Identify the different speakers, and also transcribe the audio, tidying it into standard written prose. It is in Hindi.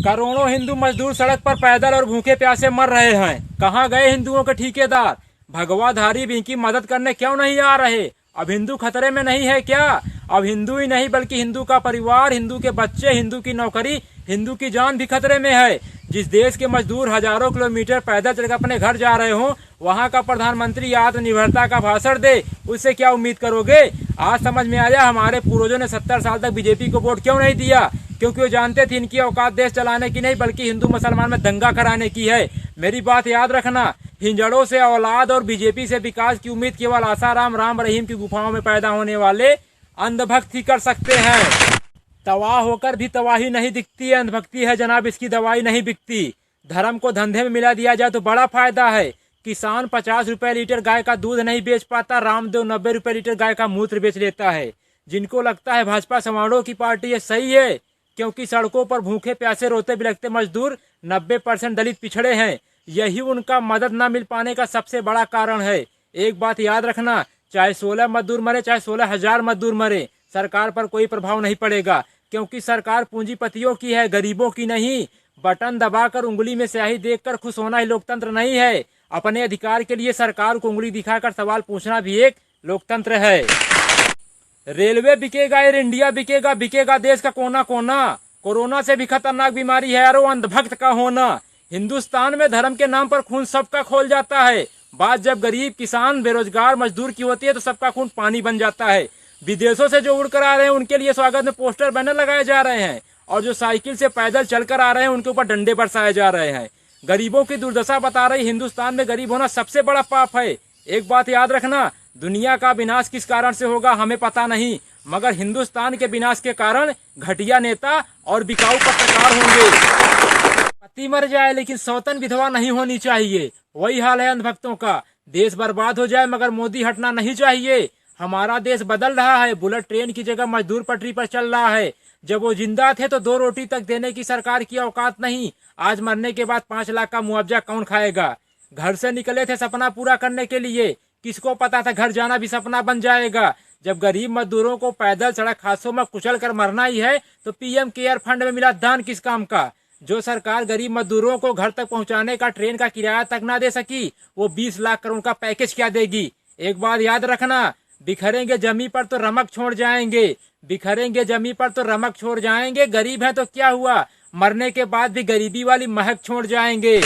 Speaker 1: करोड़ों हिंदू मजदूर सड़क पर पैदल और भूखे प्यासे मर रहे हैं। कहाँ गए हिंदुओं के ठेकेदार? भगवाधारी भी इनकी मदद करने क्यों नहीं आ रहे? अब हिंदू खतरे में नहीं है क्या? अब हिंदू ही नहीं बल्कि हिंदू का परिवार, हिंदू के बच्चे, हिंदू की नौकरी, हिंदू की जान भी खतरे में है। जिस देश के मजदूर हजारों किलोमीटर पैदल चलकर अपने घर जा रहे हो, वहाँ का प्रधानमंत्री आत्मनिर्भरता का भाषण दे, उससे क्या उम्मीद करोगे? आज समझ में आया हमारे पूर्वजों ने 70 साल तक बीजेपी को वोट क्यों नहीं दिया। क्योंकि वो जानते थे इनकी औकात देश चलाने की नहीं बल्कि हिंदू मुसलमान में दंगा कराने की है। मेरी बात याद रखना, हिंजड़ों से औलाद और बीजेपी से विकास की उम्मीद केवल आसाराम राम रहीम की गुफाओं में पैदा होने वाले अंधभक्त ही कर सकते हैं। तबाह होकर भी तबाही नहीं दिखती है, अंधभक्ति है जनाब, इसकी दवाई नहीं बिकती। धर्म को धंधे में मिला दिया जाए तो बड़ा फायदा है। किसान 50 रुपए लीटर गाय का दूध नहीं बेच पाता, रामदेव 90 रुपए लीटर गाय का मूत्र बेच लेता है। जिनको लगता है भाजपा समारोह की पार्टी है, सही है, क्योंकि सड़कों पर भूखे प्यासे रोते बिलखते मजदूर 90% दलित पिछड़े हैं। यही उनका मदद न मिल पाने का सबसे बड़ा कारण है। एक बात याद रखना, चाहे 16 मजदूर मरे, चाहे 16,000 मजदूर मरे, सरकार पर कोई प्रभाव नहीं पड़ेगा, क्योंकि सरकार पूंजीपतियों की है, गरीबों की नहीं। बटन दबाकर उंगली में स्याही देखकर खुश होना ही लोकतंत्र नहीं है। अपने अधिकार के लिए सरकार को उंगली दिखाकर सवाल पूछना भी एक लोकतंत्र है। रेलवे बिकेगा, एयर इंडिया बिकेगा, बिकेगा देश का कोना कोना। कोरोना से भी खतरनाक बीमारी है यारो अंधभक्त का होना। हिंदुस्तान में धर्म के नाम पर खून सबका खोल जाता है। बात जब गरीब, किसान, बेरोजगार, मजदूर की होती है तो सबका खून पानी बन जाता है। विदेशों से जो उड़कर आ रहे हैं उनके लिए स्वागत में पोस्टर बैनर लगाए जा रहे हैं, और जो साइकिल से पैदल चलकर आ रहे हैं उनके ऊपर डंडे बरसाए जा रहे हैं। गरीबों की दुर्दशा बता रही हिंदुस्तान में गरीब होना सबसे बड़ा पाप है। एक बात याद रखना, दुनिया का विनाश किस कारण से होगा हमें पता नहीं, मगर हिंदुस्तान के विनाश के कारण घटिया नेता और बिकाऊ पत्रकार होंगे। पति मर जाए लेकिन सौतन विधवा नहीं होनी चाहिए, वही हाल है अंधभक्तों का। देश बर्बाद हो जाए मगर मोदी हटना नहीं चाहिए। हमारा देश बदल रहा है, बुलेट ट्रेन की जगह मजदूर पटरी पर चल रहा है। जब वो जिंदा थे तो 2 रोटी तक देने की सरकार की औकात नहीं, आज मरने के बाद 5 लाख का मुआवजा कौन खाएगा? घर से निकले थे सपना पूरा करने के लिए, किसको पता था घर जाना भी सपना बन जाएगा। जब गरीब मजदूरों को पैदल सड़क हादसों में कुचल कर मरना ही है तो पीएम केयर फंड में मिला दान किस काम का? जो सरकार गरीब मजदूरों को घर तक पहुंचाने का ट्रेन का किराया तक ना दे सकी, वो 20 लाख करोड़ का पैकेज क्या देगी? एक बात याद रखना, बिखरेंगे जमी पर तो रमक छोड़ जाएंगे, बिखरेंगे जमी पर तो रमक छोड़ जाएंगे। गरीब है तो क्या हुआ, मरने के बाद भी गरीबी वाली महक छोड़ जाएंगे।